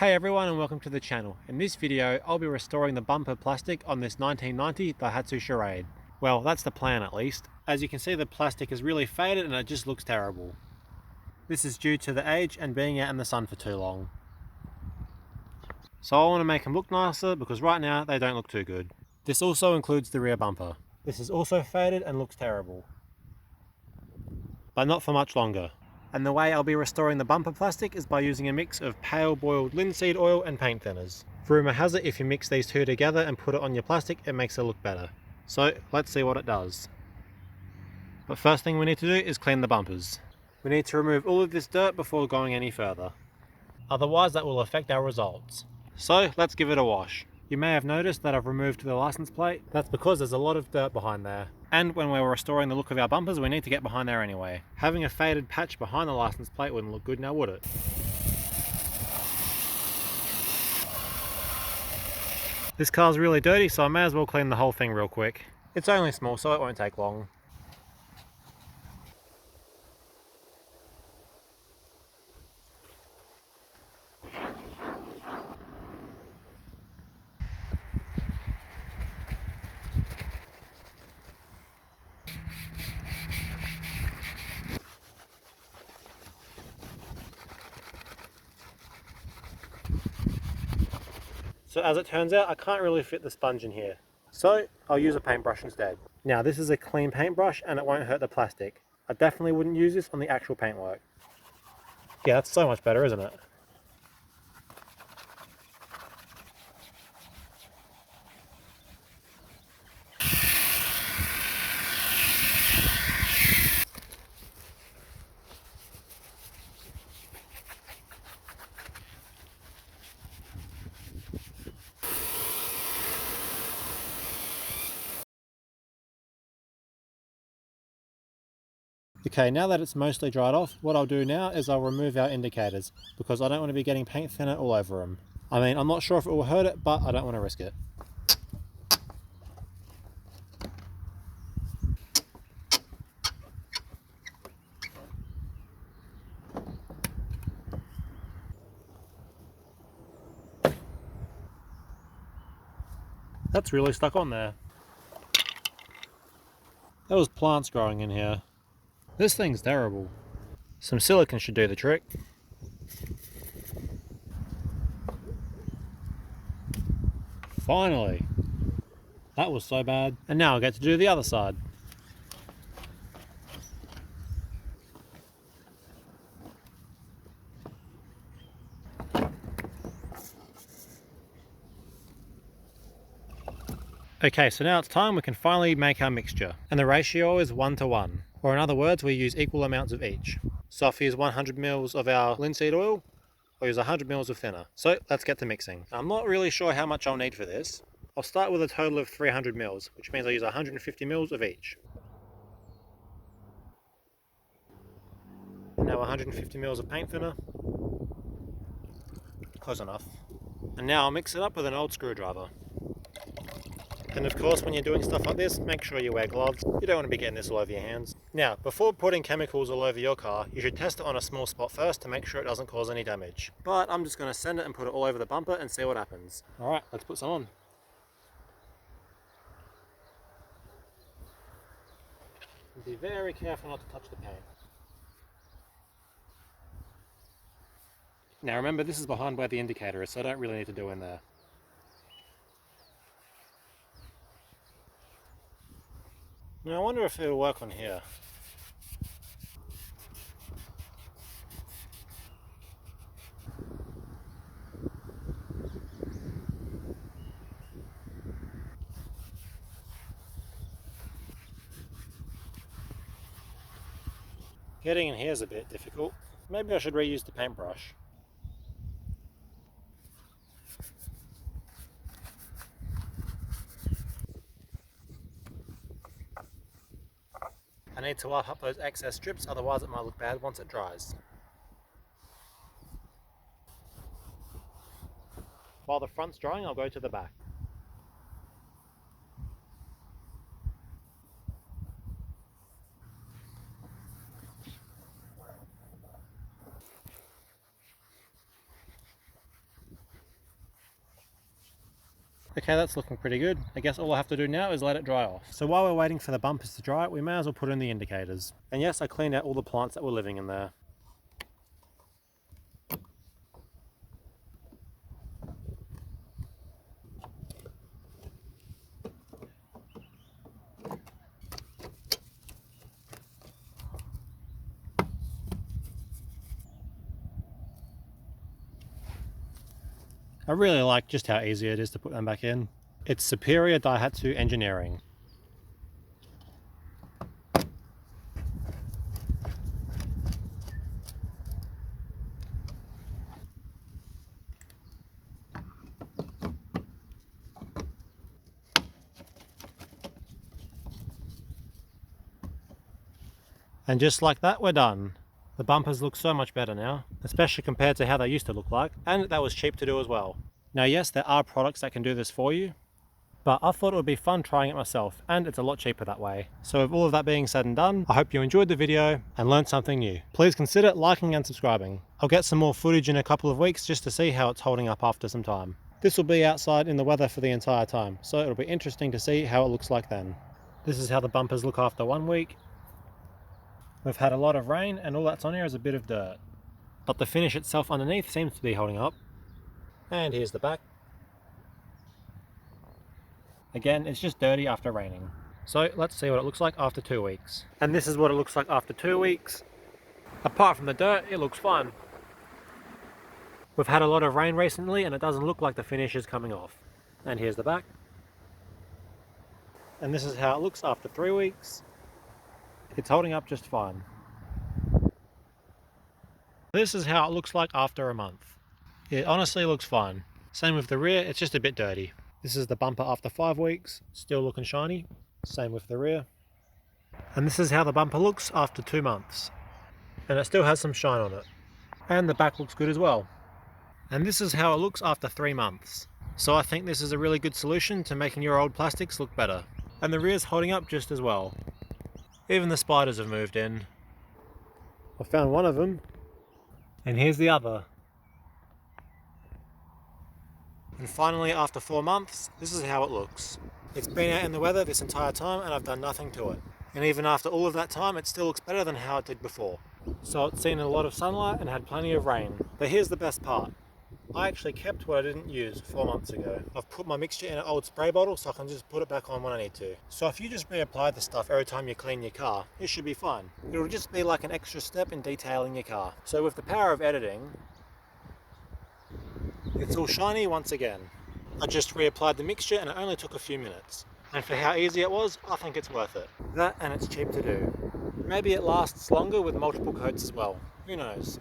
Hey everyone and welcome to the channel. In this video I'll be restoring the bumper plastic on this 1990 Daihatsu Charade. Well, that's the plan at least. As you can see, the plastic is really faded and it just looks terrible. This is due to the age and being out in the sun for too long. So I want to make them look nicer because right now they don't look too good. This also includes the rear bumper. This is also faded and looks terrible. But not for much longer. And the way I'll be restoring the bumper plastic is by using a mix of pale boiled linseed oil and paint thinners. Rumour has it if you mix these two together and put it on your plastic, it makes it look better. So let's see what it does. But first thing we need to do is clean the bumpers. We need to remove all of this dirt before going any further. Otherwise that will affect our results. So let's give it a wash. You may have noticed that I've removed the license plate. That's because there's a lot of dirt behind there. And when we're restoring the look of our bumpers, we need to get behind there anyway. Having a faded patch behind the license plate wouldn't look good now, would it? This car's really dirty, so I may as well clean the whole thing real quick. It's only small, so it won't take long. So as it turns out, I can't really fit the sponge in here. So I'll use a paintbrush instead. Now this is a clean paintbrush and it won't hurt the plastic. I definitely wouldn't use this on the actual paintwork. Yeah, that's so much better, isn't it? Okay, now that it's mostly dried off, what I'll do now is I'll remove our indicators because I don't want to be getting paint thinner all over them. I mean, I'm not sure if it will hurt it, but I don't want to risk it. That's really stuck on there. There was plants growing in here. This thing's terrible. Some silicone should do the trick. Finally! That was so bad. And now I get to do the other side. Okay, so now it's time we can finally make our mixture. And the ratio is 1:1. Or in other words, we use equal amounts of each. So if we use 100 ml of our linseed oil, I'll use 100 ml of thinner. So let's get to mixing. I'm not really sure how much I'll need for this. I'll start with a total of 300 ml, which means I use 150 ml of each. Now 150 ml of paint thinner. Close enough. And now I'll mix it up with an old screwdriver. And of course, when you're doing stuff like this, make sure you wear gloves. You don't want to be getting this all over your hands. Now, before putting chemicals all over your car, you should test it on a small spot first to make sure it doesn't cause any damage. But I'm just going to send it and put it all over the bumper and see what happens. Alright, let's put some on. Be very careful not to touch the paint. Now remember, this is behind where the indicator is, so I don't really need to do in there. Now I wonder if it'll work on here. Getting in here is a bit difficult. Maybe I should reuse the paintbrush. I need to wipe up those excess strips, otherwise it might look bad once it dries. While the front's drying, I'll go to the back. Okay, that's looking pretty good. I guess all I have to do now is let it dry off. So while we're waiting for the bumpers to dry, we may as well put in the indicators. And yes, I cleaned out all the plants that were living in there. I really like just how easy it is to put them back in. It's superior Daihatsu engineering. And just like that, we're done. The bumpers look so much better now, especially compared to how they used to look like, and that was cheap to do as well. Now yes, there are products that can do this for you, but I thought it would be fun trying it myself, and it's a lot cheaper that way. So with all of that being said and done, I hope you enjoyed the video and learned something new. Please consider liking and subscribing. I'll get some more footage in a couple of weeks just to see how it's holding up after some time. This will be outside in the weather for the entire time, so it'll be interesting to see how it looks like then. This is how the bumpers look after 1 week. We've had a lot of rain and all that's on here is a bit of dirt. But the finish itself underneath seems to be holding up. And here's the back. Again, it's just dirty after raining. So let's see what it looks like after 2 weeks. And this is what it looks like after 2 weeks. Apart from the dirt, it looks fine. We've had a lot of rain recently and it doesn't look like the finish is coming off. And here's the back. And this is how it looks after 3 weeks. It's holding up just fine. This is how it looks like after a month. It honestly looks fine. Same with the rear, it's just a bit dirty. This is the bumper after 5 weeks, still looking shiny. Same with the rear. And this is how the bumper looks after 2 months. And it still has some shine on it. And the back looks good as well. And this is how it looks after 3 months. So I think this is a really good solution to making your old plastics look better. And the rear's holding up just as well. Even the spiders have moved in. I found one of them. And here's the other. And finally, after 4 months, this is how it looks. It's been out in the weather this entire time and I've done nothing to it. And even after all of that time, it still looks better than how it did before. So it's seen a lot of sunlight and had plenty of rain. But here's the best part. I actually kept what I didn't use 4 months ago. I've put my mixture in an old spray bottle so I can just put it back on when I need to. So if you just reapply the stuff every time you clean your car, it should be fine. It'll just be like an extra step in detailing your car. So with the power of editing, it's all shiny once again. I just reapplied the mixture and it only took a few minutes. And for how easy it was, I think it's worth it. That and it's cheap to do. Maybe it lasts longer with multiple coats as well. Who knows?